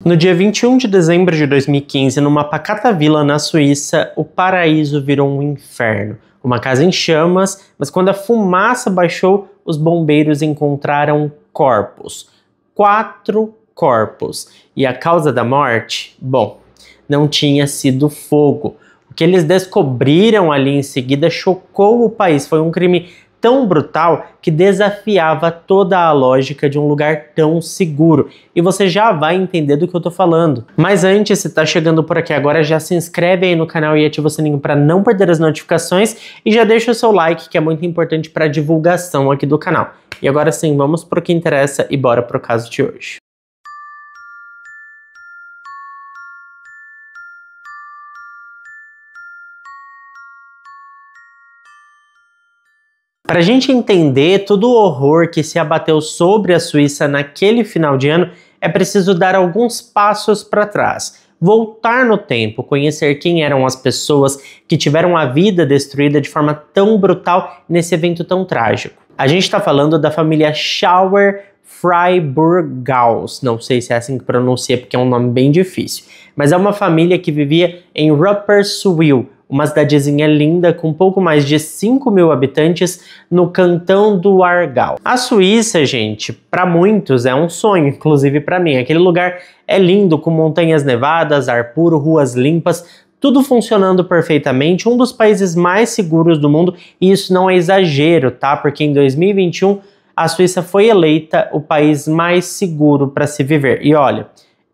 No dia 21 de dezembro de 2015, numa pacata vila na Suíça, o paraíso virou um inferno. Uma casa em chamas, mas quando a fumaça baixou, os bombeiros encontraram corpos. 4 corpos. E a causa da morte? Bom, não tinha sido fogo. O que eles descobriram ali em seguida chocou o país. Foi um crime tão brutal que desafiava toda a lógica de um lugar tão seguro. E você já vai entender do que eu tô falando. Mas antes, se tá chegando por aqui agora, já se inscreve aí no canal e ativa o sininho para não perder as notificações e já deixa o seu like, que é muito importante para a divulgação aqui do canal. E agora sim, vamos pro que interessa e bora pro caso de hoje. Para a gente entender todo o horror que se abateu sobre a Suíça naquele final de ano, é preciso dar alguns passos para trás. Voltar no tempo, conhecer quem eram as pessoas que tiveram a vida destruída de forma tão brutal nesse evento tão trágico. A gente está falando da família Schauer-Freiburg-Gauss. Não sei se é assim que pronuncia porque é um nome bem difícil. Mas é uma família que vivia em Rapperswil, uma cidadezinha linda com pouco mais de 5.000 habitantes no cantão do Aargau. A Suíça, gente, para muitos é um sonho, inclusive para mim. Aquele lugar é lindo, com montanhas nevadas, ar puro, ruas limpas, tudo funcionando perfeitamente, um dos países mais seguros do mundo, e isso não é exagero, tá? Porque em 2021 a Suíça foi eleita o país mais seguro para se viver. E olha,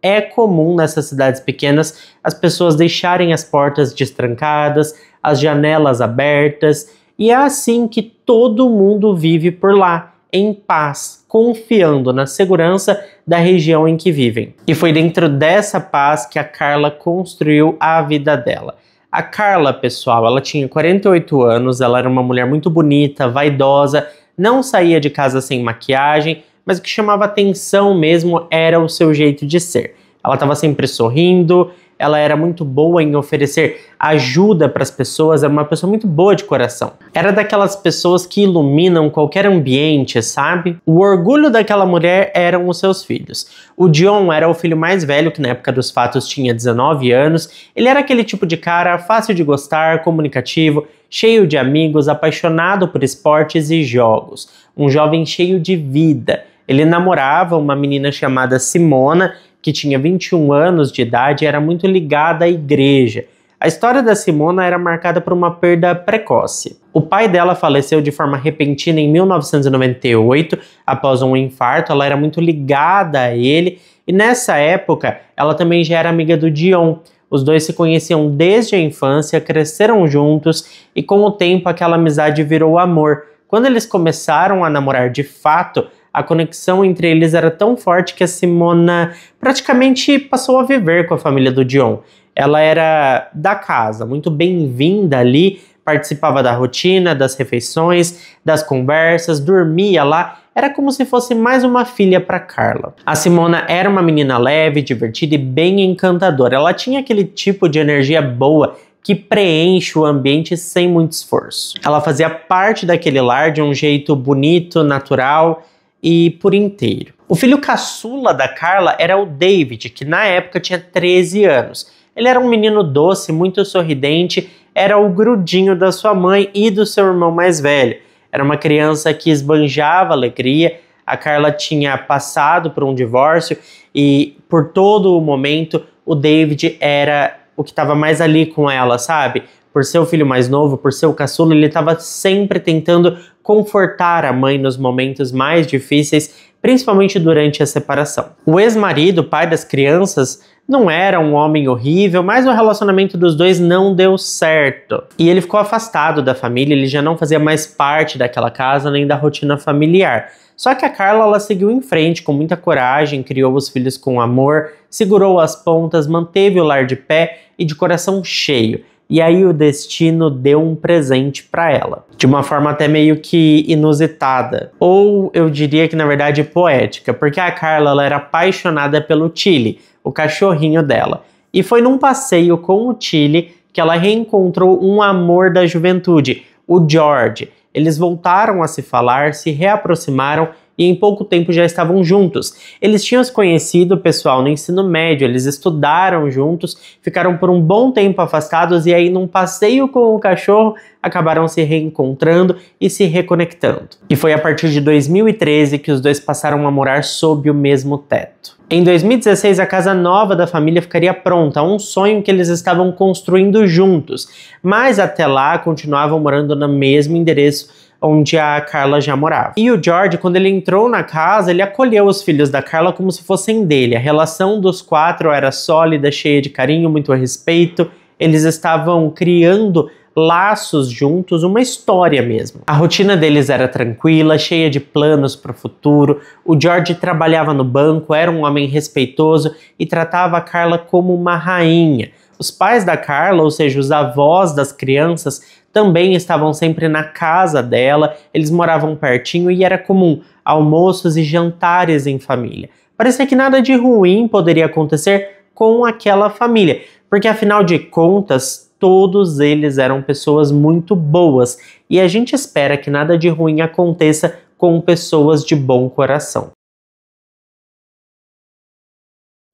é comum nessas cidades pequenas as pessoas deixarem as portas destrancadas, as janelas abertas, e é assim que todo mundo vive por lá, em paz, confiando na segurança da região em que vivem. E foi dentro dessa paz que a Carla construiu a vida dela. A Carla, pessoal, ela tinha 48 anos, ela era uma mulher muito bonita, vaidosa, não saía de casa sem maquiagem, mas o que chamava atenção mesmo era o seu jeito de ser. Ela estava sempre sorrindo, ela era muito boa em oferecer ajuda para as pessoas, era uma pessoa muito boa de coração. Era daquelas pessoas que iluminam qualquer ambiente, sabe? O orgulho daquela mulher eram os seus filhos. O John era o filho mais velho, que na época dos fatos tinha 19 anos. Ele era aquele tipo de cara fácil de gostar, comunicativo, cheio de amigos, apaixonado por esportes e jogos. Um jovem cheio de vida. Ele namorava uma menina chamada Simona, que tinha 21 anos de idade e era muito ligada à igreja. A história da Simona era marcada por uma perda precoce. O pai dela faleceu de forma repentina em 1998, após um infarto. Ela era muito ligada a ele e nessa época ela também já era amiga do Dion. Os dois se conheciam desde a infância, cresceram juntos e com o tempo aquela amizade virou amor. Quando eles começaram a namorar de fato, a conexão entre eles era tão forte que a Simona praticamente passou a viver com a família do Dion. Ela era da casa, muito bem-vinda ali, participava da rotina, das refeições, das conversas, dormia lá. Era como se fosse mais uma filha para Carla. A Simona era uma menina leve, divertida e bem encantadora. Ela tinha aquele tipo de energia boa que preenche o ambiente sem muito esforço. Ela fazia parte daquele lar de um jeito bonito, natural e por inteiro. O filho caçula da Carla era o David, que na época tinha 13 anos. Ele era um menino doce, muito sorridente, era o grudinho da sua mãe e do seu irmão mais velho. Era uma criança que esbanjava alegria. A Carla tinha passado por um divórcio e por todo o momento o David era o que estava mais ali com ela, sabe? Por ser o filho mais novo, por ser o caçula, ele estava sempre tentando confortar a mãe nos momentos mais difíceis, principalmente durante a separação. O ex-marido, pai das crianças, não era um homem horrível, mas o relacionamento dos dois não deu certo. E ele ficou afastado da família, ele já não fazia mais parte daquela casa nem da rotina familiar. Só que a Carla, ela seguiu em frente com muita coragem, criou os filhos com amor, segurou as pontas, manteve o lar de pé e de coração cheio. E aí o destino deu um presente para ela, de uma forma até meio que inusitada, ou eu diria que na verdade poética, porque a Carla ela era apaixonada pelo Tilly, o cachorrinho dela, e foi num passeio com o Tilly que ela reencontrou um amor da juventude, o George. Eles voltaram a se falar, se reaproximaram e em pouco tempo já estavam juntos. Eles tinham se conhecido, pessoal, no ensino médio, eles estudaram juntos, ficaram por um bom tempo afastados e aí num passeio com o cachorro acabaram se reencontrando e se reconectando. E foi a partir de 2013 que os dois passaram a morar sob o mesmo teto. Em 2016, a casa nova da família ficaria pronta, um sonho que eles estavam construindo juntos, mas até lá continuavam morando no mesmo endereço onde a Carla já morava. E o George, quando ele entrou na casa, ele acolheu os filhos da Carla como se fossem dele. A relação dos quatro era sólida, cheia de carinho, muito respeito. Eles estavam criando laços juntos, uma história mesmo. A rotina deles era tranquila, cheia de planos para o futuro. O George trabalhava no banco, era um homem respeitoso e tratava a Carla como uma rainha. Os pais da Carla, ou seja, os avós das crianças, também estavam sempre na casa dela, eles moravam pertinho e era comum almoços e jantares em família. Parecia que nada de ruim poderia acontecer com aquela família, porque afinal de contas, todos eles eram pessoas muito boas e a gente espera que nada de ruim aconteça com pessoas de bom coração.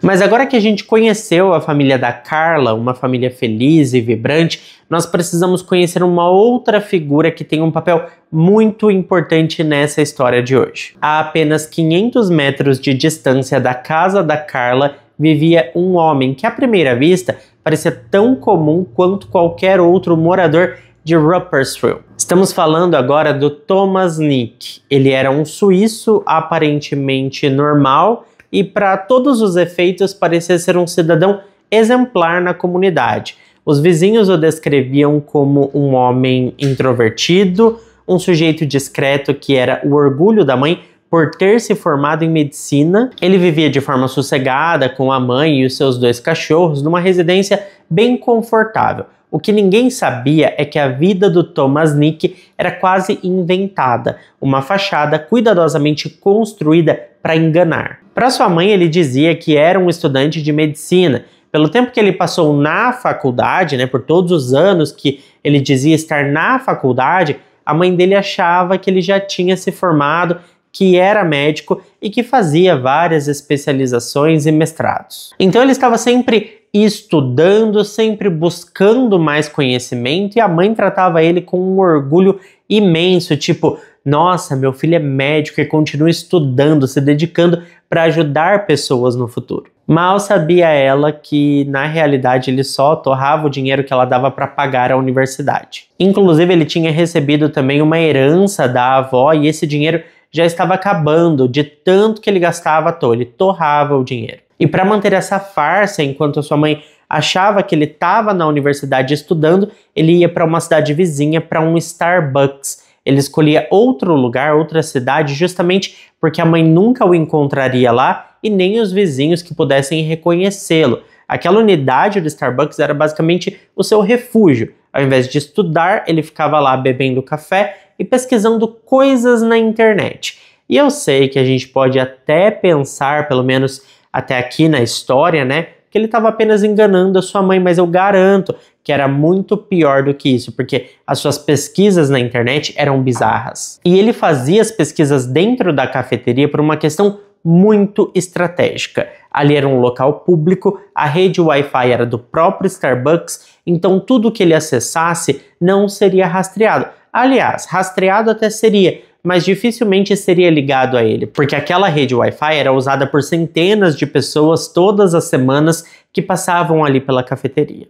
Mas agora que a gente conheceu a família da Carla, uma família feliz e vibrante, nós precisamos conhecer uma outra figura que tem um papel muito importante nessa história de hoje. A apenas 500 metros de distância da casa da Carla vivia um homem que à primeira vista parecia tão comum quanto qualquer outro morador de Ruppersville. Estamos falando agora do Thomas Nick. Ele era um suíço aparentemente normal e para todos os efeitos parecia ser um cidadão exemplar na comunidade. Os vizinhos o descreviam como um homem introvertido, um sujeito discreto que era o orgulho da mãe por ter se formado em medicina. Ele vivia de forma sossegada com a mãe e os seus 2 cachorros numa residência bem confortável. O que ninguém sabia é que a vida do Thomas Nick era quase inventada, uma fachada cuidadosamente construída para enganar. Para sua mãe, ele dizia que era um estudante de medicina. Pelo tempo que ele passou na faculdade, por todos os anos que ele dizia estar na faculdade, a mãe dele achava que ele já tinha se formado, que era médico e que fazia várias especializações e mestrados. Então ele estava sempre estudando, sempre buscando mais conhecimento e a mãe tratava ele com um orgulho imenso, tipo, nossa, meu filho é médico e continua estudando, se dedicando para ajudar pessoas no futuro. Mal sabia ela que, na realidade, ele só torrava o dinheiro que ela dava para pagar a universidade. Inclusive, ele tinha recebido também uma herança da avó e esse dinheiro já estava acabando de tanto que ele gastava à toa, ele torrava o dinheiro. E para manter essa farsa, enquanto a sua mãe achava que ele estava na universidade estudando, ele ia para uma cidade vizinha, para um Starbucks. Ele escolhia outro lugar, outra cidade, justamente porque a mãe nunca o encontraria lá e nem os vizinhos que pudessem reconhecê-lo. Aquela unidade do Starbucks era basicamente o seu refúgio. Ao invés de estudar, ele ficava lá bebendo café e pesquisando coisas na internet. E eu sei que a gente pode até pensar, pelo menos até aqui na história, que ele estava apenas enganando a sua mãe, mas eu garanto que era muito pior do que isso, porque as suas pesquisas na internet eram bizarras. E ele fazia as pesquisas dentro da cafeteria por uma questão muito estratégica. Ali era um local público, a rede Wi-Fi era do próprio Starbucks, então tudo que ele acessasse não seria rastreado. Aliás, rastreado até seria, mas dificilmente seria ligado a ele, porque aquela rede Wi-Fi era usada por centenas de pessoas todas as semanas que passavam ali pela cafeteria.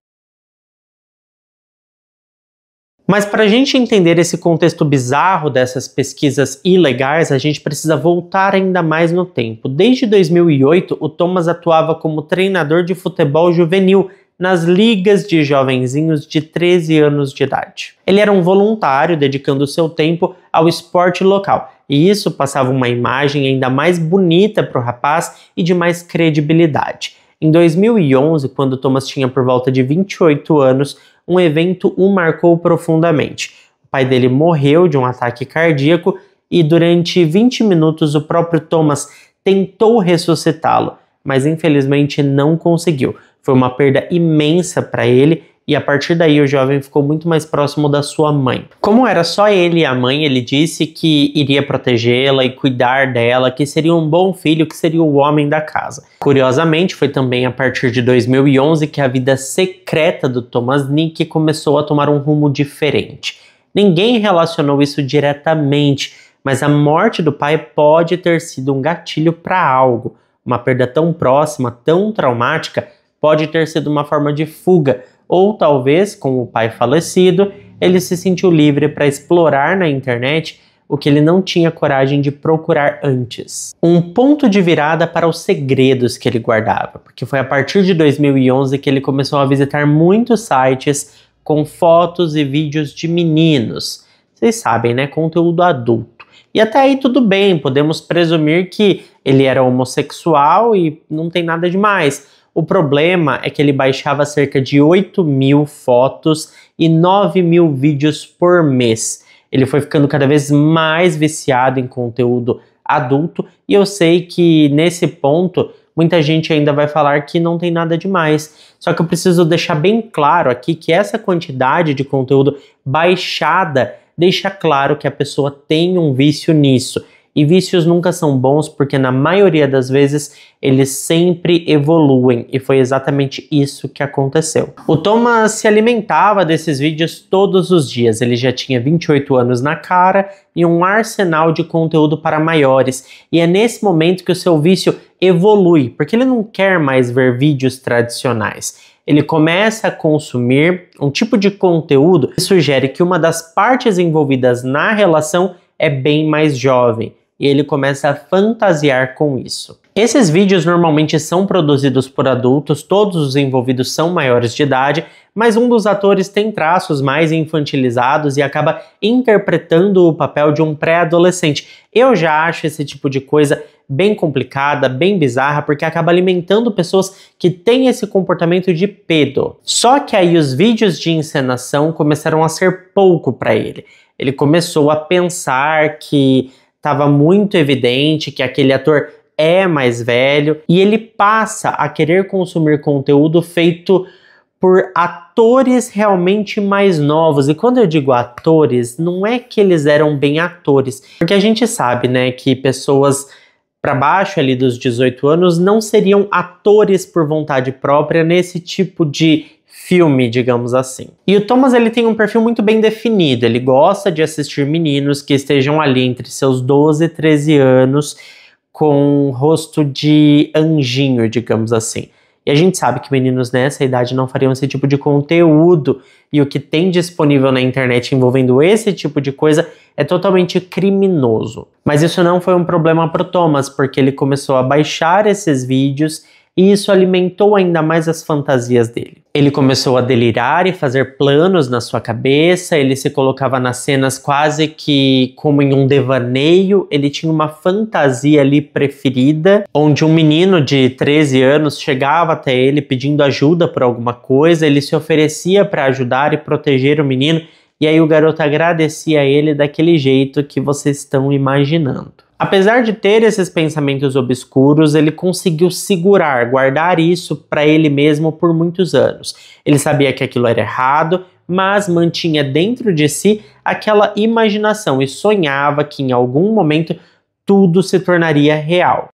Mas para a gente entender esse contexto bizarro dessas pesquisas ilegais, a gente precisa voltar ainda mais no tempo. Desde 2008, o Thomas atuava como treinador de futebol juvenil nas ligas de jovenzinhos de 13 anos de idade. Ele era um voluntário dedicando seu tempo ao esporte local, e isso passava uma imagem ainda mais bonita para o rapaz e de mais credibilidade. Em 2011, quando Thomas tinha por volta de 28 anos, um evento o marcou profundamente. O pai dele morreu de um ataque cardíaco e durante 20 minutos o próprio Thomas tentou ressuscitá-lo, mas infelizmente não conseguiu. Foi uma perda imensa para ele e a partir daí o jovem ficou muito mais próximo da sua mãe. Como era só ele e a mãe, ele disse que iria protegê-la e cuidar dela, que seria um bom filho, que seria o homem da casa. Curiosamente, foi também a partir de 2011 que a vida secreta do Thomas Nick começou a tomar um rumo diferente. Ninguém relacionou isso diretamente, mas a morte do pai pode ter sido um gatilho para algo. Uma perda tão próxima, tão traumática, pode ter sido uma forma de fuga, ou talvez, com o pai falecido, ele se sentiu livre para explorar na internet o que ele não tinha coragem de procurar antes. Um ponto de virada para os segredos que ele guardava, porque foi a partir de 2011 que ele começou a visitar muitos sites com fotos e vídeos de meninos. Vocês sabem, né? Conteúdo adulto. E até aí tudo bem, podemos presumir que ele era homossexual e não tem nada demais. O problema é que ele baixava cerca de 8.000 fotos e 9.000 vídeos por mês. Ele foi ficando cada vez mais viciado em conteúdo adulto e eu sei que nesse ponto muita gente ainda vai falar que não tem nada demais. Só que eu preciso deixar bem claro aqui que essa quantidade de conteúdo baixada deixa claro que a pessoa tem um vício nisso. E vícios nunca são bons porque na maioria das vezes eles sempre evoluem e foi exatamente isso que aconteceu. O Thomas se alimentava desses vídeos todos os dias, ele já tinha 28 anos na cara e um arsenal de conteúdo para maiores e é nesse momento que o seu vício evolui, porque ele não quer mais ver vídeos tradicionais. Ele começa a consumir um tipo de conteúdo que sugere que uma das partes envolvidas na relação é bem mais jovem. E ele começa a fantasiar com isso. Esses vídeos normalmente são produzidos por adultos, todos os envolvidos são maiores de idade, mas um dos atores tem traços mais infantilizados e acaba interpretando o papel de um pré-adolescente. Eu já acho esse tipo de coisa bem complicada, bem bizarra, porque acaba alimentando pessoas que têm esse comportamento de pedo. Só que aí os vídeos de encenação começaram a ser pouco para ele. Ele começou a pensar que estava muito evidente que aquele ator é mais velho e ele passa a querer consumir conteúdo feito por atores realmente mais novos. E quando eu digo atores, não é que eles eram bem atores, porque a gente sabe, né, que pessoas para baixo ali dos 18 anos não seriam atores por vontade própria nesse tipo de filme, digamos assim. E o Thomas ele tem um perfil muito bem definido, ele gosta de assistir meninos que estejam ali entre seus 12 e 13 anos com um rosto de anjinho, digamos assim. E a gente sabe que meninos nessa idade não fariam esse tipo de conteúdo e o que tem disponível na internet envolvendo esse tipo de coisa é totalmente criminoso. Mas isso não foi um problema para o Thomas, porque ele começou a baixar esses vídeos e isso alimentou ainda mais as fantasias dele. Ele começou a delirar e fazer planos na sua cabeça, ele se colocava nas cenas quase que como em um devaneio, ele tinha uma fantasia ali preferida, onde um menino de 13 anos chegava até ele pedindo ajuda por alguma coisa, ele se oferecia para ajudar e proteger o menino, e aí o garoto agradecia a ele daquele jeito que vocês estão imaginando. Apesar de ter esses pensamentos obscuros, ele conseguiu segurar, guardar isso para ele mesmo por muitos anos. Ele sabia que aquilo era errado, mas mantinha dentro de si aquela imaginação e sonhava que em algum momento tudo se tornaria real.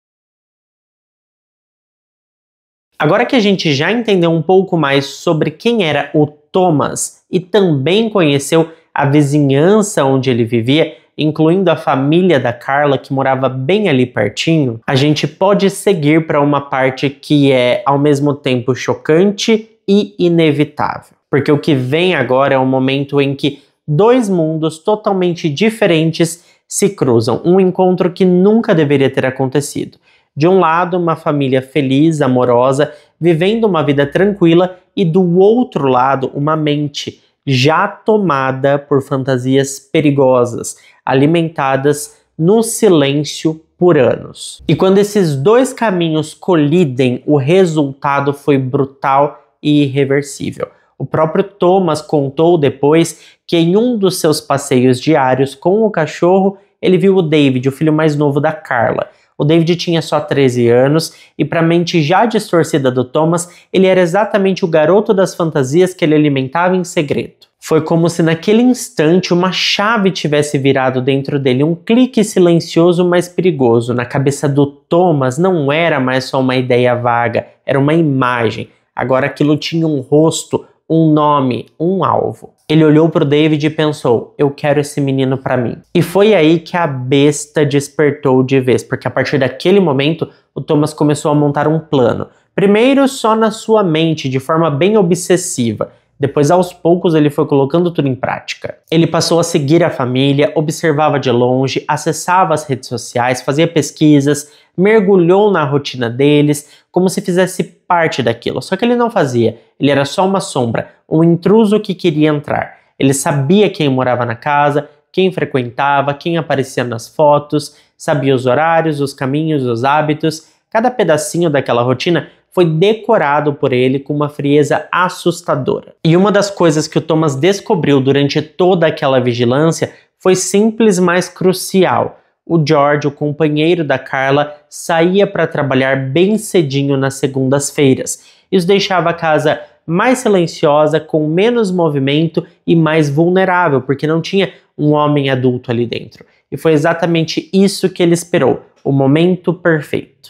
Agora que a gente já entendeu um pouco mais sobre quem era o Thomas e também conheceu a vizinhança onde ele vivia, incluindo a família da Carla que morava bem ali pertinho, a gente pode seguir para uma parte que é ao mesmo tempo chocante e inevitável. Porque o que vem agora é um momento em que dois mundos totalmente diferentes se cruzam, um encontro que nunca deveria ter acontecido. De um lado, uma família feliz, amorosa, vivendo uma vida tranquila, e do outro lado, uma mente já tomada por fantasias perigosas, alimentadas no silêncio por anos. E quando esses dois caminhos colidem, o resultado foi brutal e irreversível. O próprio Thomas contou depois que em um dos seus passeios diários com o cachorro, ele viu o David, o filho mais novo da Carla. O David tinha só 13 anos e, para a mente já distorcida do Thomas, ele era exatamente o garoto das fantasias que ele alimentava em segredo. Foi como se naquele instante uma chave tivesse virado dentro dele, um clique silencioso mas perigoso. Na cabeça do Thomas não era mais só uma ideia vaga, era uma imagem. Agora aquilo tinha um rosto, um nome, um alvo. Ele olhou para o David e pensou, eu quero esse menino para mim. E foi aí que a besta despertou de vez, porque a partir daquele momento o Thomas começou a montar um plano. Primeiro só na sua mente, de forma bem obsessiva. Depois, aos poucos, ele foi colocando tudo em prática. Ele passou a seguir a família, observava de longe, acessava as redes sociais, fazia pesquisas, mergulhou na rotina deles, como se fizesse parte daquilo. Só que ele não fazia, ele era só uma sombra, um intruso que queria entrar. Ele sabia quem morava na casa, quem frequentava, quem aparecia nas fotos, sabia os horários, os caminhos, os hábitos. Cada pedacinho daquela rotina foi decorado por ele com uma frieza assustadora. E uma das coisas que o Thomas descobriu durante toda aquela vigilância foi simples, mas crucial. O George, o companheiro da Carla, saía para trabalhar bem cedinho nas segundas-feiras. Isso deixava a casa mais silenciosa, com menos movimento e mais vulnerável, porque não tinha um homem adulto ali dentro. E foi exatamente isso que ele esperou, o momento perfeito.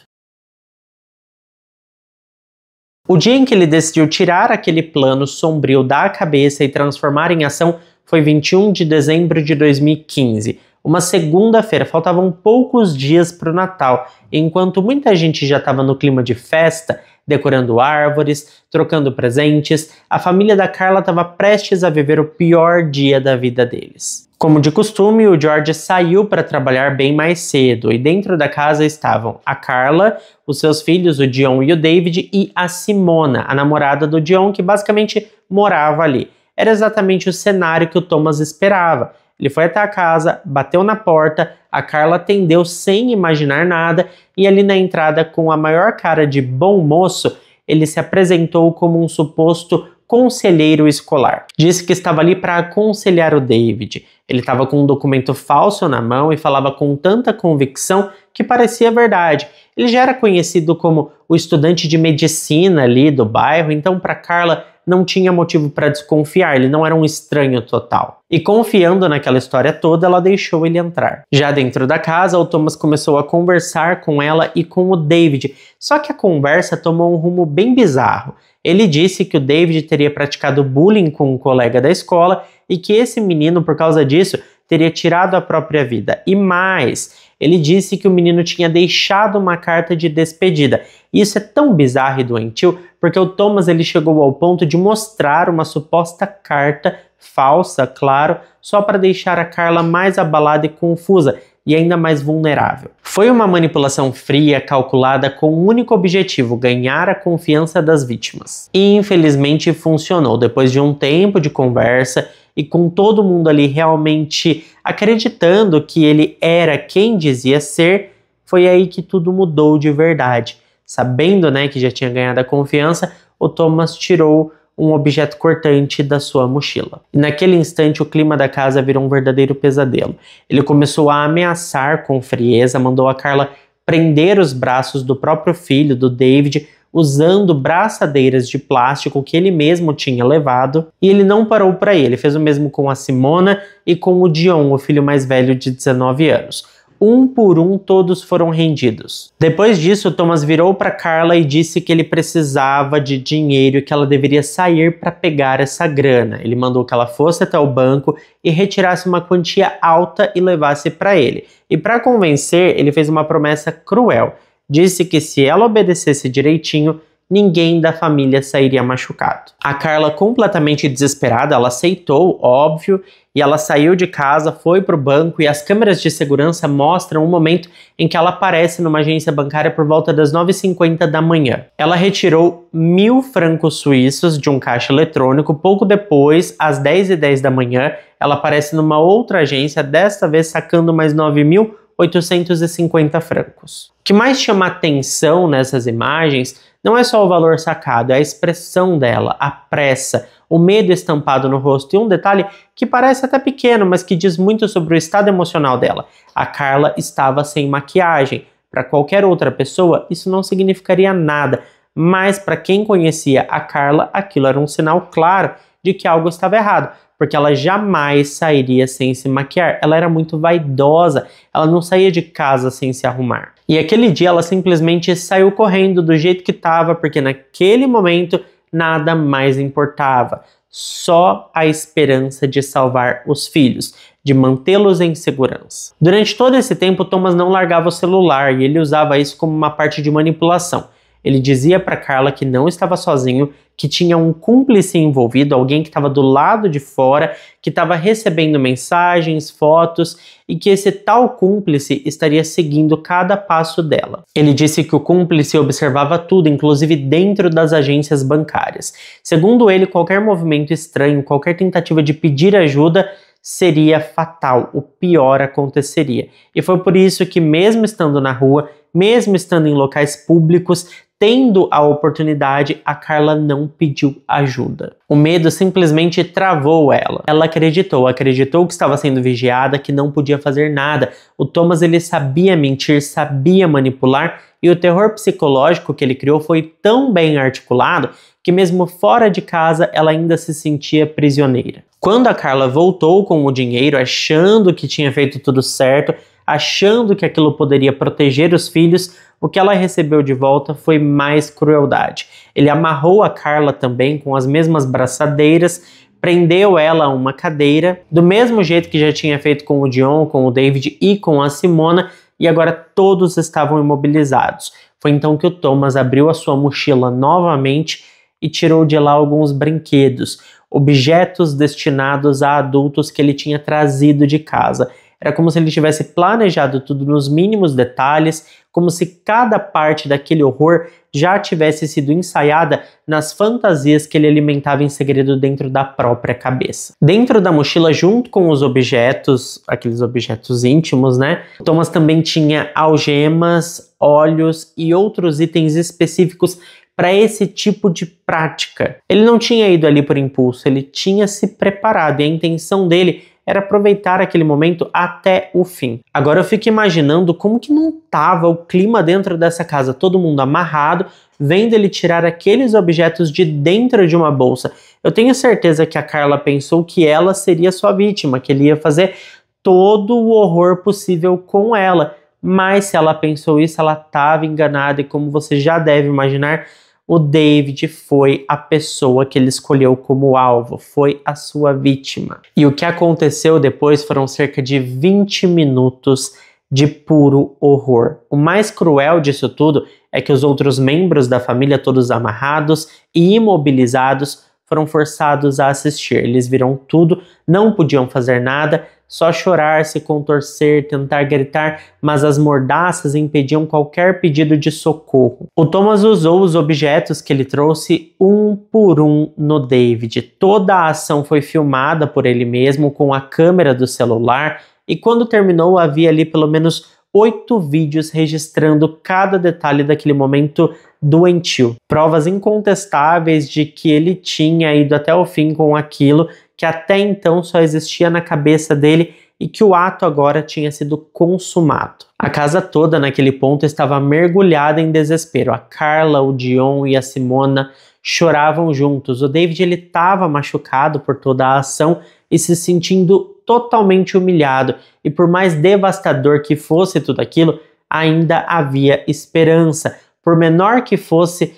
O dia em que ele decidiu tirar aquele plano sombrio da cabeça e transformar em ação foi 21 de dezembro de 2015, uma segunda-feira. Faltavam poucos dias para o Natal, e enquanto muita gente já estava no clima de festa, decorando árvores, trocando presentes, a família da Carla estava prestes a viver o pior dia da vida deles. Como de costume, o George saiu para trabalhar bem mais cedo e dentro da casa estavam a Carla, os seus filhos, o Dion e o David, e a Simona, a namorada do Dion, que basicamente morava ali. Era exatamente o cenário que o Thomas esperava. Ele foi até a casa, bateu na porta, a Carla atendeu sem imaginar nada e ali na entrada, com a maior cara de bom moço, ele se apresentou como um suposto conselheiro escolar. Disse que estava ali para aconselhar o David. Ele estava com um documento falso na mão e falava com tanta convicção que parecia verdade. Ele já era conhecido como o estudante de medicina ali do bairro, então para Carla não tinha motivo para desconfiar, ele não era um estranho total. E confiando naquela história toda, ela deixou ele entrar. Já dentro da casa, o Thomas começou a conversar com ela e com o David, só que a conversa tomou um rumo bem bizarro. Ele disse que o David teria praticado bullying com um colega da escola e que esse menino, por causa disso, teria tirado a própria vida. E mais, ele disse que o menino tinha deixado uma carta de despedida. E isso é tão bizarro e doentio, porque o Thomas ele chegou ao ponto de mostrar uma suposta carta, falsa, claro, só para deixar a Carla mais abalada e confusa, e ainda mais vulnerável. Foi uma manipulação fria, calculada com um único objetivo, ganhar a confiança das vítimas. E infelizmente funcionou. Depois de um tempo de conversa e com todo mundo ali realmente acreditando que ele era quem dizia ser, foi aí que tudo mudou de verdade. Sabendo, que já tinha ganhado a confiança, o Thomas tirou um objeto cortante da sua mochila. E naquele instante o clima da casa virou um verdadeiro pesadelo. Ele começou a ameaçar com frieza, mandou a Carla prender os braços do próprio filho, do David, usando braçadeiras de plástico que ele mesmo tinha levado, e ele não parou por aí, ele fez o mesmo com a Simona e com o Dion, o filho mais velho de 19 anos. Um por um, todos foram rendidos. Depois disso, Thomas virou para Carla e disse que ele precisava de dinheiro e que ela deveria sair para pegar essa grana. Ele mandou que ela fosse até o banco e retirasse uma quantia alta e levasse para ele. E para convencer, ele fez uma promessa cruel. Disse que se ela obedecesse direitinho, ninguém da família sairia machucado. A Carla, completamente desesperada, ela aceitou, óbvio, e ela saiu de casa, foi para o banco e as câmeras de segurança mostram um momento em que ela aparece numa agência bancária por volta das 9h50 da manhã. Ela retirou 1.000 francos suíços de um caixa eletrônico. Pouco depois, às 10h10 da manhã, ela aparece numa outra agência, desta vez sacando mais 9.850 francos. O que mais chama atenção nessas imagens não é só o valor sacado, é a expressão dela, a pressa, o medo estampado no rosto e um detalhe que parece até pequeno, mas que diz muito sobre o estado emocional dela. A Carla estava sem maquiagem, Para qualquer outra pessoa, isso não significaria nada, mas para quem conhecia a Carla, aquilo era um sinal claro de que algo estava errado, porque ela jamais sairia sem se maquiar. Ela era muito vaidosa, ela não saía de casa sem se arrumar. E aquele dia ela simplesmente saiu correndo do jeito que estava, porque naquele momento nada mais importava. Só a esperança de salvar os filhos, de mantê-los em segurança. Durante todo esse tempo, Thomas não largava o celular e ele usava isso como uma parte de manipulação. Ele dizia para Carla que não estava sozinho, que tinha um cúmplice envolvido, alguém que estava do lado de fora, que estava recebendo mensagens, fotos e que esse tal cúmplice estaria seguindo cada passo dela. Ele disse que o cúmplice observava tudo, inclusive dentro das agências bancárias. Segundo ele, qualquer movimento estranho, qualquer tentativa de pedir ajuda seria fatal, o pior aconteceria. E foi por isso que, mesmo estando na rua, mesmo estando em locais públicos, tendo a oportunidade, a Carla não pediu ajuda. O medo simplesmente travou ela. Ela acreditou que estava sendo vigiada, que não podia fazer nada. O Thomas, ele sabia mentir, sabia manipular, e o terror psicológico que ele criou foi tão bem articulado que mesmo fora de casa ela ainda se sentia prisioneira. Quando a Carla voltou com o dinheiro, achando que tinha feito tudo certo, achando que aquilo poderia proteger os filhos, o que ela recebeu de volta foi mais crueldade. Ele amarrou a Carla também com as mesmas braçadeiras, prendeu ela a uma cadeira, do mesmo jeito que já tinha feito com o Dion, com o David e com a Simona, e agora todos estavam imobilizados. Foi então que o Thomas abriu a sua mochila novamente e tirou de lá alguns brinquedos, objetos destinados a adultos que ele tinha trazido de casa. Era como se ele tivesse planejado tudo nos mínimos detalhes, como se cada parte daquele horror já tivesse sido ensaiada nas fantasias que ele alimentava em segredo dentro da própria cabeça. Dentro da mochila, junto com os objetos, aqueles objetos íntimos, né? Thomas também tinha algemas, óleos e outros itens específicos para esse tipo de prática. Ele não tinha ido ali por impulso, ele tinha se preparado e a intenção dele era aproveitar aquele momento até o fim. Agora eu fico imaginando como que não estava o clima dentro dessa casa, todo mundo amarrado, vendo ele tirar aqueles objetos de dentro de uma bolsa. Eu tenho certeza que a Carla pensou que ela seria sua vítima, que ele ia fazer todo o horror possível com ela. Mas se ela pensou isso, ela estava enganada e, como você já deve imaginar, o David foi a pessoa que ele escolheu como alvo, foi a sua vítima. E o que aconteceu depois foram cerca de 20 minutos de puro horror. O mais cruel disso tudo é que os outros membros da família, todos amarrados e imobilizados, foram forçados a assistir. Eles viram tudo, não podiam fazer nada, só chorar, se contorcer, tentar gritar, mas as mordaças impediam qualquer pedido de socorro. O Thomas usou os objetos que ele trouxe um por um no David. Toda a ação foi filmada por ele mesmo com a câmera do celular e quando terminou havia ali pelo menos 8 vídeos registrando cada detalhe daquele momento doentio. Provas incontestáveis de que ele tinha ido até o fim com aquilo que até então só existia na cabeça dele e que o ato agora tinha sido consumado. A casa toda naquele ponto estava mergulhada em desespero. A Carla, o Dion e a Simona choravam juntos. O David ele estava machucado por toda a ação e se sentindo totalmente humilhado. E por mais devastador que fosse tudo aquilo, ainda havia esperança. Por menor que fosse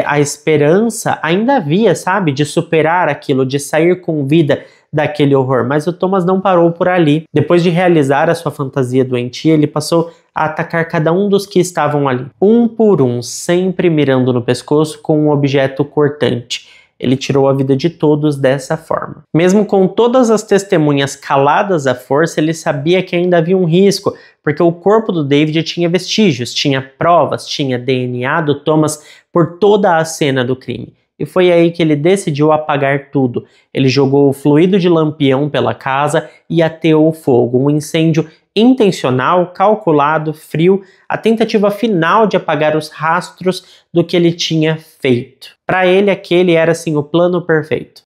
a esperança, ainda havia, sabe, de superar aquilo, de sair com vida daquele horror. Mas o Thomas não parou por ali. Depois de realizar a sua fantasia doentia, ele passou a atacar cada um dos que estavam ali, um por um, sempre mirando no pescoço com um objeto cortante. Ele tirou a vida de todos dessa forma. Mesmo com todas as testemunhas caladas à força, ele sabia que ainda havia um risco, porque o corpo do David tinha vestígios, tinha provas, tinha DNA do Thomas por toda a cena do crime. E foi aí que ele decidiu apagar tudo. Ele jogou o fluido de lampião pela casa e ateou o fogo, um incêndio intencional, calculado, frio, a tentativa final de apagar os rastros do que ele tinha feito. Para ele, aquele era assim o plano perfeito.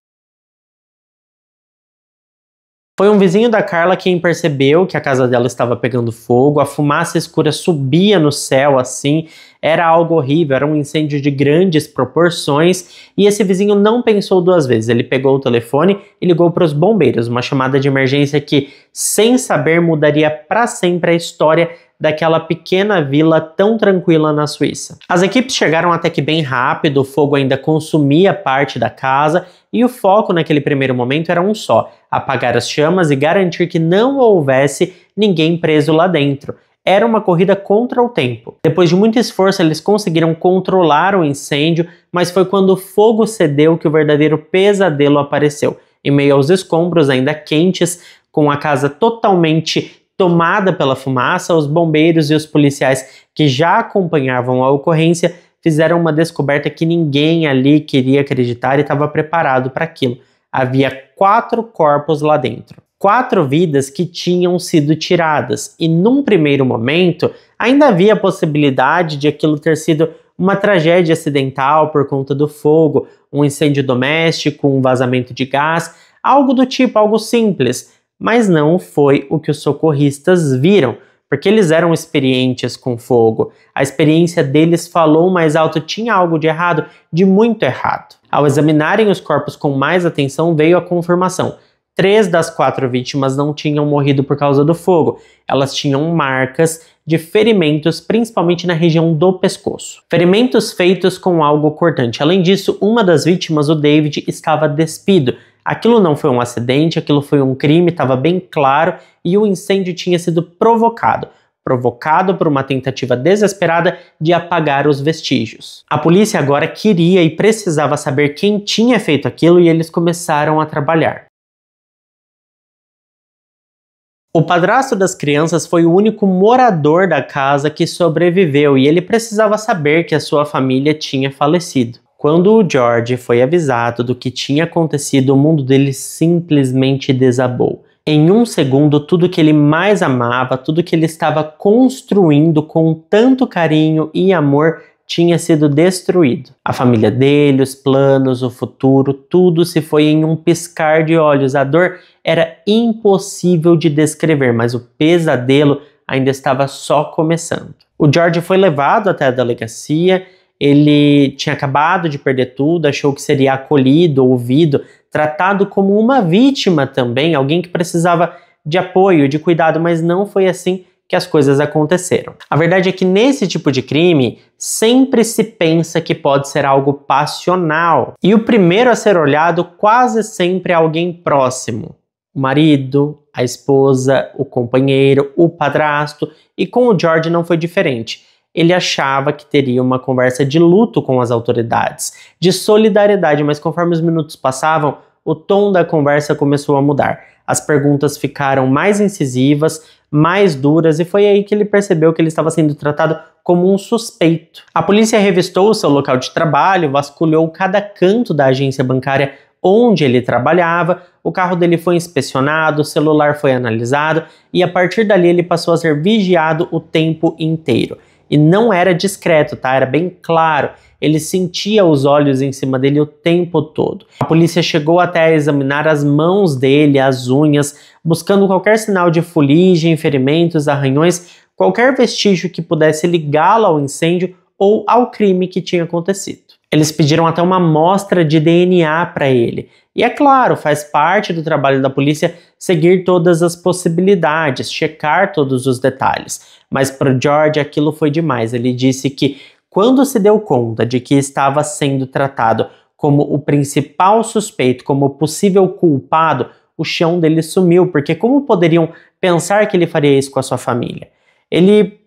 Foi um vizinho da Carla quem percebeu que a casa dela estava pegando fogo, a fumaça escura subia no céu assim, era algo horrível, era um incêndio de grandes proporções e esse vizinho não pensou duas vezes, ele pegou o telefone e ligou para os bombeiros, uma chamada de emergência que, sem saber, mudaria para sempre a história daquela pequena vila tão tranquila na Suíça. As equipes chegaram até que bem rápido, o fogo ainda consumia parte da casa e o foco naquele primeiro momento era um só: apagar as chamas e garantir que não houvesse ninguém preso lá dentro. Era uma corrida contra o tempo. Depois de muito esforço, eles conseguiram controlar o incêndio, mas foi quando o fogo cedeu que o verdadeiro pesadelo apareceu. Em meio aos escombros ainda quentes, com a casa totalmente tomada pela fumaça, os bombeiros e os policiais que já acompanhavam a ocorrência fizeram uma descoberta que ninguém ali queria acreditar e estava preparado para aquilo. Havia 4 corpos lá dentro. 4 vidas que tinham sido tiradas. E num primeiro momento, ainda havia a possibilidade de aquilo ter sido uma tragédia acidental por conta do fogo, um incêndio doméstico, um vazamento de gás, algo do tipo, algo simples. Mas não foi o que os socorristas viram, porque eles eram experientes com fogo. A experiência deles falou mais alto, tinha algo de errado, de muito errado. Ao examinarem os corpos com mais atenção, veio a confirmação. 3 das 4 vítimas não tinham morrido por causa do fogo. Elas tinham marcas de ferimentos, principalmente na região do pescoço. Ferimentos feitos com algo cortante. Além disso, uma das vítimas, o David, estava despido. Aquilo não foi um acidente, aquilo foi um crime, estava bem claro, e o incêndio tinha sido provocado por uma tentativa desesperada de apagar os vestígios. A polícia agora queria e precisava saber quem tinha feito aquilo e eles começaram a trabalhar. O padrasto das crianças foi o único morador da casa que sobreviveu e ele precisava saber que a sua família tinha falecido. Quando o George foi avisado do que tinha acontecido, o mundo dele simplesmente desabou. Em um segundo, tudo que ele mais amava, tudo que ele estava construindo com tanto carinho e amor, tinha sido destruído. A família dele, os planos, o futuro, tudo se foi em um piscar de olhos. A dor era impossível de descrever, mas o pesadelo ainda estava só começando. O George foi levado até a delegacia. Ele tinha acabado de perder tudo, achou que seria acolhido, ouvido, tratado como uma vítima também, alguém que precisava de apoio, de cuidado, mas não foi assim que as coisas aconteceram. A verdade é que nesse tipo de crime, sempre se pensa que pode ser algo passional. E o primeiro a ser olhado quase sempre é alguém próximo. O marido, a esposa, o companheiro, o padrasto. E com o George não foi diferente. Ele achava que teria uma conversa de luto com as autoridades, de solidariedade, mas conforme os minutos passavam, o tom da conversa começou a mudar. As perguntas ficaram mais incisivas, mais duras, e foi aí que ele percebeu que ele estava sendo tratado como um suspeito. A polícia revistou o seu local de trabalho, vasculhou cada canto da agência bancária onde ele trabalhava, o carro dele foi inspecionado, o celular foi analisado, e a partir dali ele passou a ser vigiado o tempo inteiro. E não era discreto, tá? Era bem claro. Ele sentia os olhos em cima dele o tempo todo. A polícia chegou até a examinar as mãos dele, as unhas, buscando qualquer sinal de fuligem, ferimentos, arranhões, qualquer vestígio que pudesse ligá-lo ao incêndio ou ao crime que tinha acontecido. Eles pediram até uma amostra de DNA para ele. E é claro, faz parte do trabalho da polícia seguir todas as possibilidades, checar todos os detalhes. Mas para o George aquilo foi demais. Ele disse que quando se deu conta de que estava sendo tratado como o principal suspeito, como o possível culpado, o chão dele sumiu, porque como poderiam pensar que ele faria isso com a sua família? Ele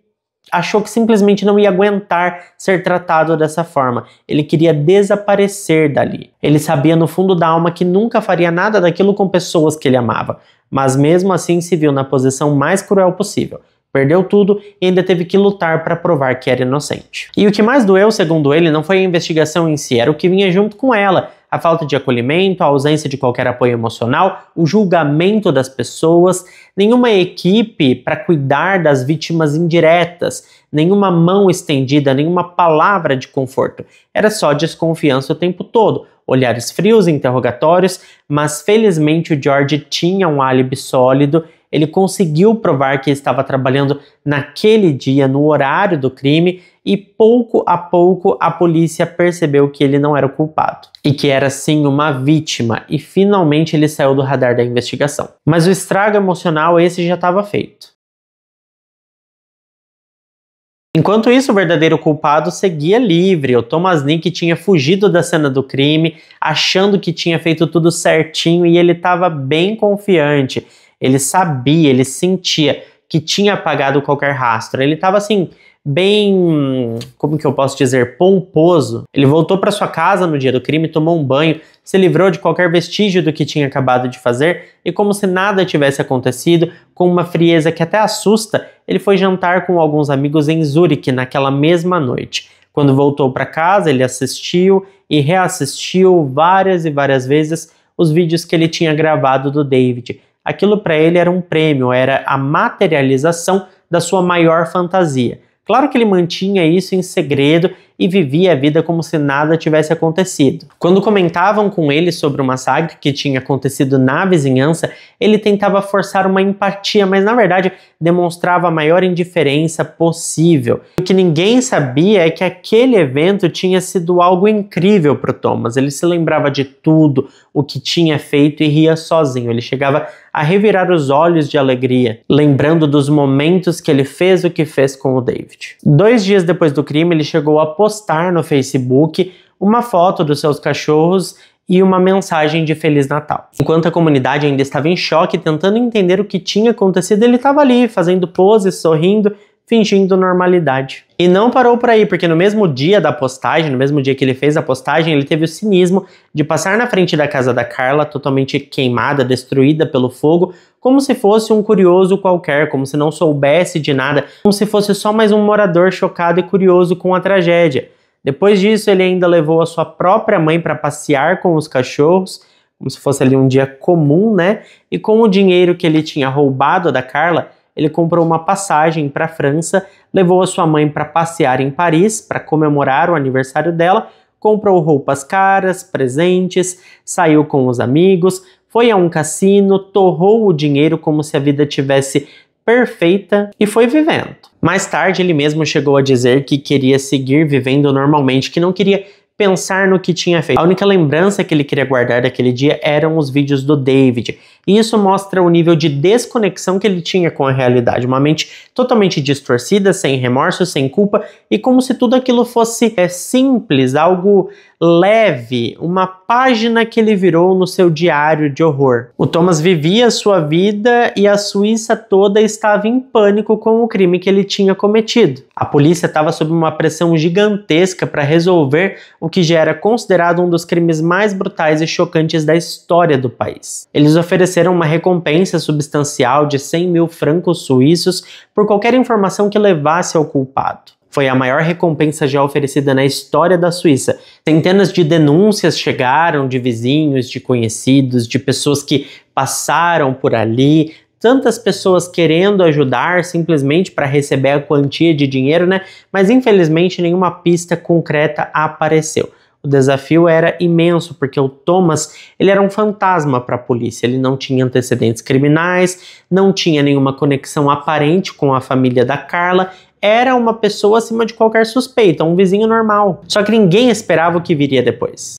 achou que simplesmente não ia aguentar ser tratado dessa forma. Ele queria desaparecer dali. Ele sabia no fundo da alma que nunca faria nada daquilo com pessoas que ele amava, mas mesmo assim se viu na posição mais cruel possível. Perdeu tudo e ainda teve que lutar para provar que era inocente. E o que mais doeu, segundo ele, não foi a investigação em si, era o que vinha junto com ela. A falta de acolhimento, a ausência de qualquer apoio emocional, o julgamento das pessoas, nenhuma equipe para cuidar das vítimas indiretas, nenhuma mão estendida, nenhuma palavra de conforto. Era só desconfiança o tempo todo. olhares frios, interrogatórios, mas felizmente o George tinha um álibi sólido. Ele conseguiu provar que estava trabalhando naquele dia, no horário do crime, e pouco a pouco a polícia percebeu que ele não era o culpado e que era sim uma vítima, e finalmente ele saiu do radar da investigação. Mas o estrago emocional esse já estava feito. Enquanto isso, o verdadeiro culpado seguia livre. O Thomas Nick tinha fugido da cena do crime, achando que tinha feito tudo certinho, e ele estava bem confiante. Ele sabia, ele sentia que tinha apagado qualquer rastro. Ele estava assim, bem, como que eu posso dizer, pomposo. Ele voltou para sua casa no dia do crime, tomou um banho, se livrou de qualquer vestígio do que tinha acabado de fazer e, como se nada tivesse acontecido, com uma frieza que até assusta, ele foi jantar com alguns amigos em Zurique naquela mesma noite. Quando voltou para casa, ele assistiu e reassistiu várias e várias vezes os vídeos que ele tinha gravado do David. Aquilo para ele era um prêmio, era a materialização da sua maior fantasia. Claro que ele mantinha isso em segredo e vivia a vida como se nada tivesse acontecido. Quando comentavam com ele sobre o massacre que tinha acontecido na vizinhança, ele tentava forçar uma empatia, mas na verdade demonstrava a maior indiferença possível. O que ninguém sabia é que aquele evento tinha sido algo incrível para o Thomas. Ele se lembrava de tudo o que tinha feito e ria sozinho. Ele chegava a revirar os olhos de alegria, lembrando dos momentos que ele fez o que fez com o David. 2 dias depois do crime, ele chegou a postar no Facebook uma foto dos seus cachorros e uma mensagem de Feliz Natal. Enquanto a comunidade ainda estava em choque, tentando entender o que tinha acontecido, ele estava ali, fazendo poses, sorrindo, fingindo normalidade. E não parou por aí, porque no mesmo dia da postagem, no mesmo dia que ele fez a postagem, ele teve o cinismo de passar na frente da casa da Carla, totalmente queimada, destruída pelo fogo, como se fosse um curioso qualquer, como se não soubesse de nada, como se fosse só mais um morador chocado e curioso com a tragédia. Depois disso, ele ainda levou a sua própria mãe para passear com os cachorros, como se fosse ali um dia comum, né? E com o dinheiro que ele tinha roubado da Carla, ele comprou uma passagem para a França, levou a sua mãe para passear em Paris para comemorar o aniversário dela, comprou roupas caras, presentes, saiu com os amigos, foi a um cassino, torrou o dinheiro como se a vida tivesse perfeita e foi vivendo. Mais tarde, ele mesmo chegou a dizer que queria seguir vivendo normalmente, que não queria pensar no que tinha feito. A única lembrança que ele queria guardar daquele dia eram os vídeos do David. E isso mostra o nível de desconexão que ele tinha com a realidade. Uma mente totalmente distorcida, sem remorso, sem culpa, e como se tudo aquilo fosse simples, algo leve, uma página que ele virou no seu diário de horror. O Thomas vivia a sua vida e a Suíça toda estava em pânico com o crime que ele tinha cometido. A polícia estava sob uma pressão gigantesca para resolver o que já era considerado um dos crimes mais brutais e chocantes da história do país. Eles ofereceram uma recompensa substancial de 100 mil francos suíços por qualquer informação que levasse ao culpado. Foi a maior recompensa já oferecida na história da Suíça. Centenas de denúncias chegaram de vizinhos, de conhecidos, de pessoas que passaram por ali, tantas pessoas querendo ajudar simplesmente para receber a quantia de dinheiro, né? Mas infelizmente nenhuma pista concreta apareceu. O desafio era imenso, porque o Thomas, ele era um fantasma para a polícia. Ele não tinha antecedentes criminais, não tinha nenhuma conexão aparente com a família da Carla, era uma pessoa acima de qualquer suspeita, um vizinho normal. Só que ninguém esperava o que viria depois.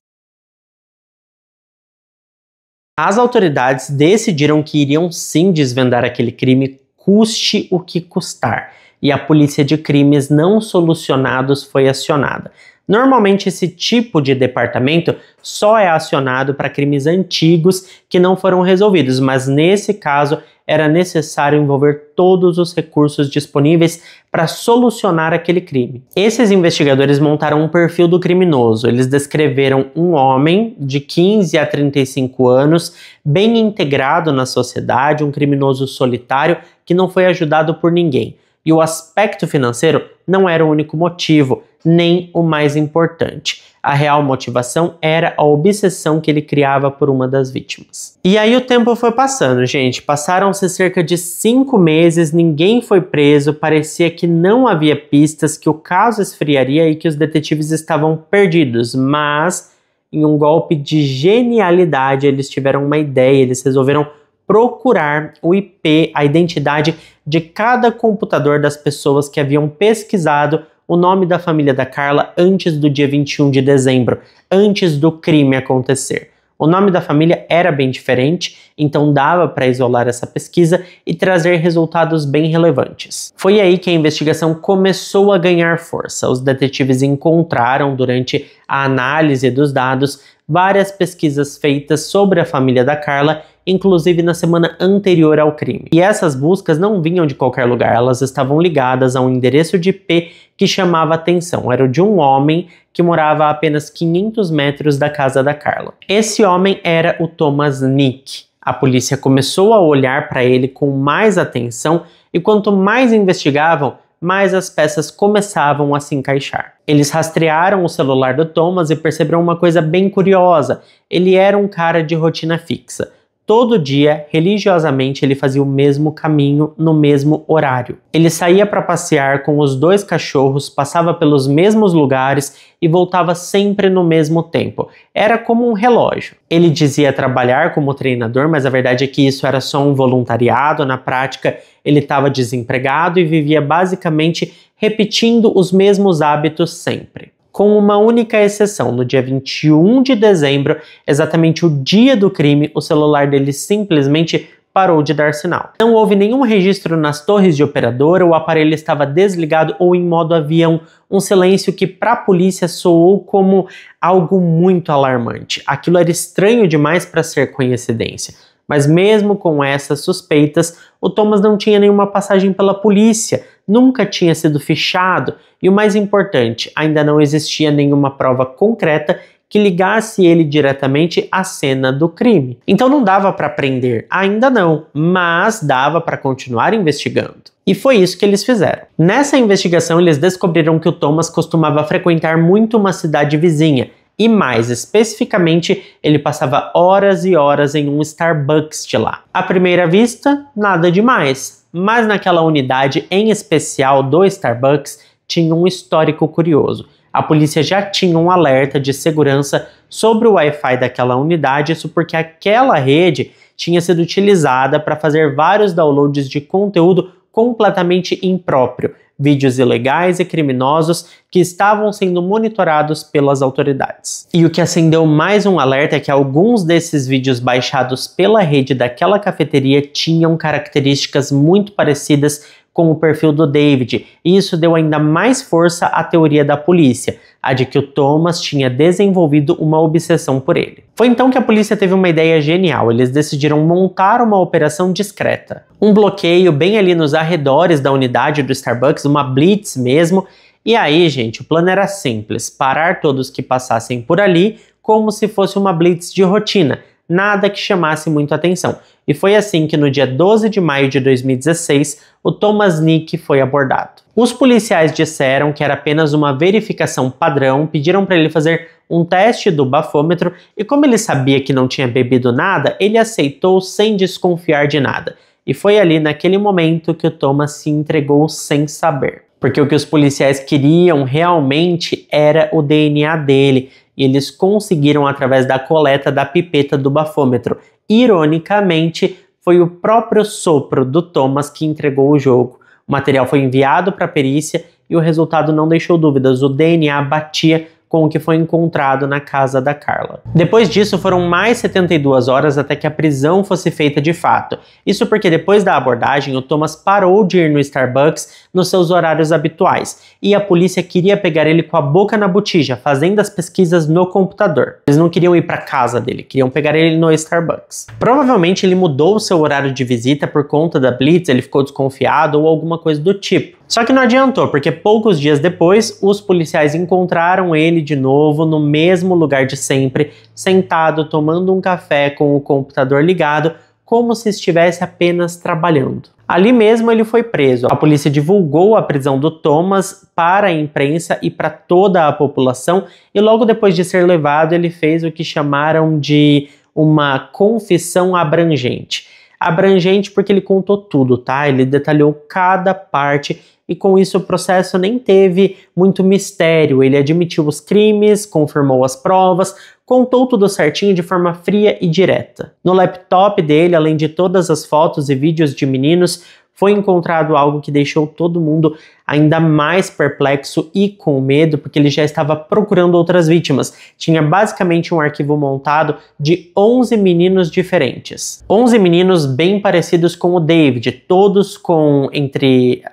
As autoridades decidiram que iriam sim desvendar aquele crime, custe o que custar. E a polícia de crimes não solucionados foi acionada. Normalmente esse tipo de departamento só é acionado para crimes antigos que não foram resolvidos, mas nesse caso era necessário envolver todos os recursos disponíveis para solucionar aquele crime. Esses investigadores montaram um perfil do criminoso. Eles descreveram um homem de 15 a 35 anos, bem integrado na sociedade, um criminoso solitário que não foi ajudado por ninguém. E o aspecto financeiro não era o único motivo, nem o mais importante. A real motivação era a obsessão que ele criava por uma das vítimas. E aí o tempo foi passando, gente. Passaram-se cerca de 5 meses, ninguém foi preso, parecia que não havia pistas, que o caso esfriaria e que os detetives estavam perdidos. Mas em um golpe de genialidade, eles tiveram uma ideia, eles resolveram procurar o IP, a identidade de cada computador das pessoas que haviam pesquisado o nome da família da Carla antes do dia 21 de dezembro, antes do crime acontecer. O nome da família era bem diferente, então dava para isolar essa pesquisa e trazer resultados bem relevantes. Foi aí que a investigação começou a ganhar força. Os detetives encontraram, durante a análise dos dados, várias pesquisas feitas sobre a família da Carla, inclusive na semana anterior ao crime. E essas buscas não vinham de qualquer lugar, elas estavam ligadas a um endereço de IP que chamava atenção. Era o de um homem que morava a apenas 500 metros da casa da Carla. Esse homem era o Thomas Nick. A polícia começou a olhar para ele com mais atenção e quanto mais investigavam, mais as peças começavam a se encaixar. Eles rastrearam o celular do Thomas e perceberam uma coisa bem curiosa. Ele era um cara de rotina fixa. Todo dia, religiosamente, ele fazia o mesmo caminho no mesmo horário. Ele saía para passear com os 2 cachorros, passava pelos mesmos lugares e voltava sempre no mesmo tempo. Era como um relógio. Ele dizia trabalhar como treinador, mas a verdade é que isso era só um voluntariado. Na prática, ele estava desempregado e vivia basicamente repetindo os mesmos hábitos sempre. Com uma única exceção, no dia 21 de dezembro, exatamente o dia do crime, o celular dele simplesmente parou de dar sinal. Não houve nenhum registro nas torres de operadora, o aparelho estava desligado ou em modo avião, um silêncio que para a polícia soou como algo muito alarmante. Aquilo era estranho demais para ser coincidência. Mas mesmo com essas suspeitas, o Thomas não tinha nenhuma passagem pela polícia, nunca tinha sido fichado e o mais importante, ainda não existia nenhuma prova concreta que ligasse ele diretamente à cena do crime. Então não dava para prender, ainda não, mas dava para continuar investigando. E foi isso que eles fizeram. Nessa investigação, eles descobriram que o Thomas costumava frequentar muito uma cidade vizinha, e mais especificamente, ele passava horas e horas em um Starbucks de lá. À primeira vista, nada demais, mas naquela unidade em especial do Starbucks tinha um histórico curioso. A polícia já tinha um alerta de segurança sobre o Wi-Fi daquela unidade, isso porque aquela rede tinha sido utilizada para fazer vários downloads de conteúdo completamente impróprio, vídeos ilegais e criminosos que estavam sendo monitorados pelas autoridades. E o que acendeu mais um alerta é que alguns desses vídeos baixados pela rede daquela cafeteria tinham características muito parecidas com o perfil do David, e isso deu ainda mais força à teoria da polícia, a de que o Thomas tinha desenvolvido uma obsessão por ele. Foi então que a polícia teve uma ideia genial, eles decidiram montar uma operação discreta. Um bloqueio bem ali nos arredores da unidade do Starbucks, uma blitz mesmo, e aí, gente, o plano era simples, parar todos que passassem por ali como se fosse uma blitz de rotina, nada que chamasse muito atenção. E foi assim que no dia 12 de maio de 2016, o Thomas Nick foi abordado. Os policiais disseram que era apenas uma verificação padrão, pediram para ele fazer um teste do bafômetro e como ele sabia que não tinha bebido nada, ele aceitou sem desconfiar de nada. E foi ali naquele momento que o Thomas se entregou sem saber. Porque o que os policiais queriam realmente era o DNA dele, e eles conseguiram através da coleta da pipeta do bafômetro. Ironicamente, foi o próprio sopro do Thomas que entregou o jogo. O material foi enviado para a perícia e o resultado não deixou dúvidas, o DNA batia com o que foi encontrado na casa da Carla. Depois disso, foram mais 72 horas até que a prisão fosse feita de fato. Isso porque depois da abordagem, o Thomas parou de ir no Starbucks nos seus horários habituais, e a polícia queria pegar ele com a boca na botija, fazendo as pesquisas no computador. Eles não queriam ir para casa dele, queriam pegar ele no Starbucks. Provavelmente ele mudou o seu horário de visita por conta da blitz, ele ficou desconfiado ou alguma coisa do tipo. Só que não adiantou, porque poucos dias depois, os policiais encontraram ele de novo no mesmo lugar de sempre, sentado, tomando um café com o computador ligado, como se estivesse apenas trabalhando. Ali mesmo ele foi preso. A polícia divulgou a prisão do Thomas para a imprensa e para toda a população, e logo depois de ser levado, ele fez o que chamaram de uma confissão abrangente. Abrangente porque ele contou tudo, tá? Ele detalhou cada parte e com isso o processo nem teve muito mistério. Ele admitiu os crimes, confirmou as provas, contou tudo certinho de forma fria e direta. No laptop dele, além de todas as fotos e vídeos de meninos, foi encontrado algo que deixou todo mundo ainda mais perplexo e com medo, porque ele já estava procurando outras vítimas. Tinha basicamente um arquivo montado de 11 meninos diferentes. 11 meninos bem parecidos com o David, todos com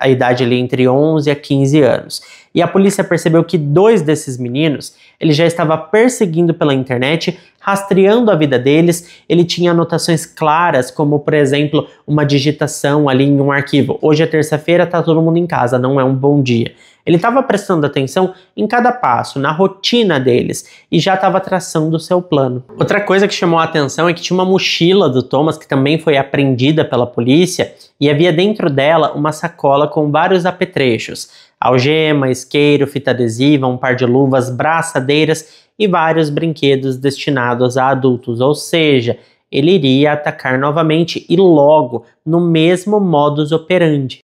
a idade ali entre 11 a 15 anos. E a polícia percebeu que 2 desses meninos ele já estava perseguindo pela internet, rastreando a vida deles. Ele tinha anotações claras, como por exemplo, uma digitação ali em um arquivo. Hoje é terça-feira, tá todo mundo em casa, não é um bom dia. Ele estava prestando atenção em cada passo, na rotina deles, e já estava traçando o seu plano. Outra coisa que chamou a atenção é que tinha uma mochila do Thomas, que também foi apreendida pela polícia, e havia dentro dela uma sacola com vários apetrechos: algema, isqueiro, fita adesiva, um par de luvas, braçadeiras e vários brinquedos destinados a adultos. Ou seja, ele iria atacar novamente e logo no mesmo modus operandi.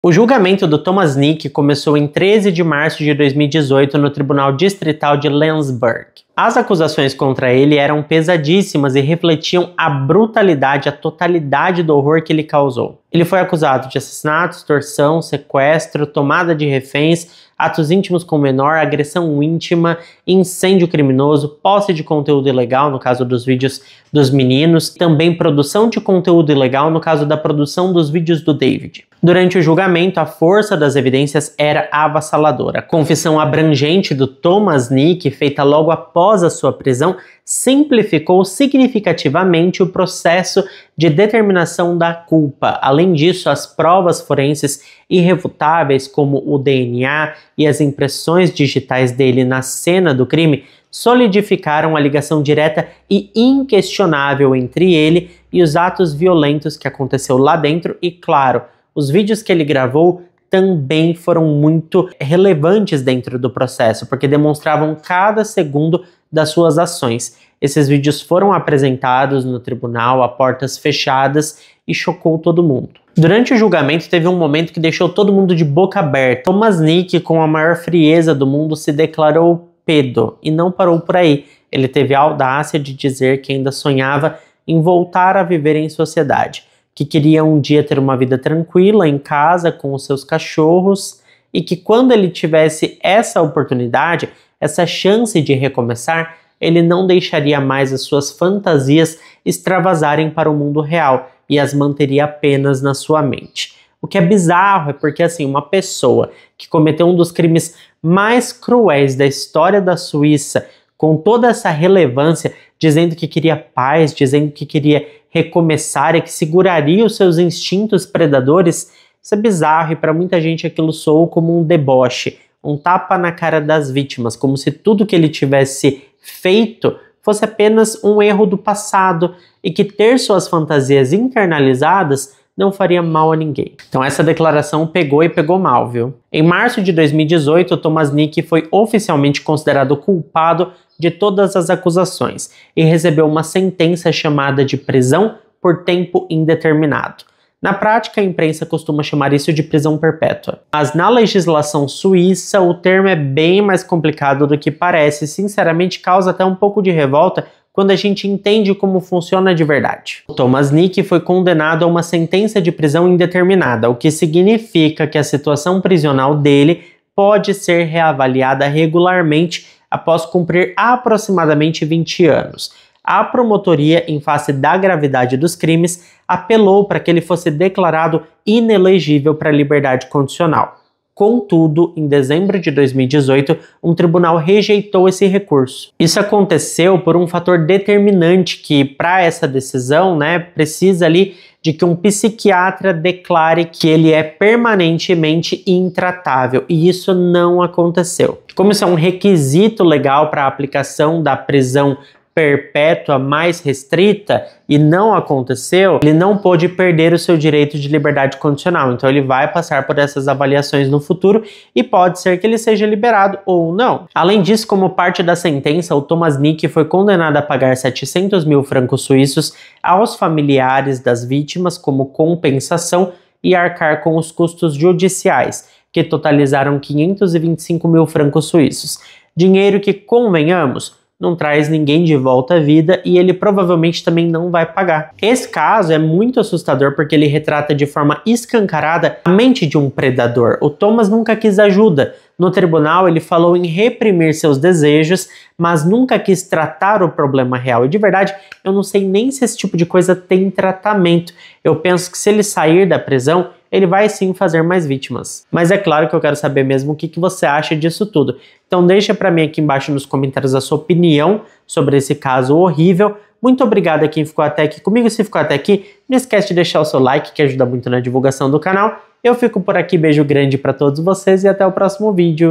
O julgamento do Thomas Nick começou em 13 de março de 2018 no Tribunal Distrital de Lensburg. As acusações contra ele eram pesadíssimas e refletiam a brutalidade, a totalidade do horror que ele causou. Ele foi acusado de assassinato, extorsão, sequestro, tomada de reféns, atos íntimos com menor, agressão íntima, incêndio criminoso, posse de conteúdo ilegal, no caso dos vídeos dos meninos, também produção de conteúdo ilegal, no caso da produção dos vídeos do David. Durante o julgamento, a força das evidências era avassaladora. A confissão abrangente do Thomas Nick, feita logo após a sua prisão, simplificou significativamente o processo de determinação da culpa. Além disso, as provas forenses irrefutáveis, como o DNA e as impressões digitais dele na cena do crime, solidificaram a ligação direta e inquestionável entre ele e os atos violentos que aconteceu lá dentro. E claro, os vídeos que ele gravou também foram muito relevantes dentro do processo, porque demonstravam cada segundo das suas ações. Esses vídeos foram apresentados no tribunal a portas fechadas e chocou todo mundo. Durante o julgamento teve um momento que deixou todo mundo de boca aberta. Thomas Nick, com a maior frieza do mundo, se declarou pedo e não parou por aí. Ele teve a audácia de dizer que ainda sonhava em voltar a viver em sociedade, que queria um dia ter uma vida tranquila em casa com os seus cachorros e que quando ele tivesse essa oportunidade, essa chance de recomeçar, ele não deixaria mais as suas fantasias extravasarem para o mundo real e as manteria apenas na sua mente. O que é bizarro é porque, assim, uma pessoa que cometeu um dos crimes mais cruéis da história da Suíça, com toda essa relevância, dizendo que queria paz, dizendo que queria recomeçar e que seguraria os seus instintos predadores, isso é bizarro e para muita gente aquilo soou como um deboche, um tapa na cara das vítimas, como se tudo que ele tivesse feito fosse apenas um erro do passado e que ter suas fantasias internalizadas não faria mal a ninguém. Então essa declaração pegou e pegou mal, viu? Em março de 2018, Thomas Nick foi oficialmente considerado culpado de todas as acusações e recebeu uma sentença chamada de prisão por tempo indeterminado. Na prática, a imprensa costuma chamar isso de prisão perpétua. Mas na legislação suíça, o termo é bem mais complicado do que parece. Sinceramente, causa até um pouco de revolta quando a gente entende como funciona de verdade. O Thomas Nick foi condenado a uma sentença de prisão indeterminada, o que significa que a situação prisional dele pode ser reavaliada regularmente após cumprir aproximadamente 20 anos. A promotoria, em face da gravidade dos crimes, apelou para que ele fosse declarado inelegível para a liberdade condicional. Contudo, em dezembro de 2018, um tribunal rejeitou esse recurso. Isso aconteceu por um fator determinante que, para essa decisão, precisa ali de que um psiquiatra declare que ele é permanentemente intratável, e isso não aconteceu. Como isso é um requisito legal para a aplicação da prisão perpétua mais restrita e não aconteceu, ele não pôde perder o seu direito de liberdade condicional. Então ele vai passar por essas avaliações no futuro e pode ser que ele seja liberado ou não. Além disso, como parte da sentença, o Thomas Nick foi condenado a pagar 700 mil francos suíços aos familiares das vítimas como compensação e arcar com os custos judiciais, que totalizaram 525 mil francos suíços. Dinheiro que, convenhamos, não traz ninguém de volta à vida e ele provavelmente também não vai pagar. Esse caso é muito assustador porque ele retrata de forma escancarada a mente de um predador. O Thomas nunca quis ajuda. No tribunal, ele falou em reprimir seus desejos, mas nunca quis tratar o problema real. E de verdade, eu não sei nem se esse tipo de coisa tem tratamento. Eu penso que se ele sair da prisão, ele vai sim fazer mais vítimas. Mas é claro que eu quero saber mesmo o que você acha disso tudo. Então deixa pra mim aqui embaixo nos comentários a sua opinião sobre esse caso horrível. Muito obrigado a quem ficou até aqui comigo. Se ficou até aqui, não esquece de deixar o seu like, que ajuda muito na divulgação do canal. Eu fico por aqui, beijo grande pra todos vocês e até o próximo vídeo.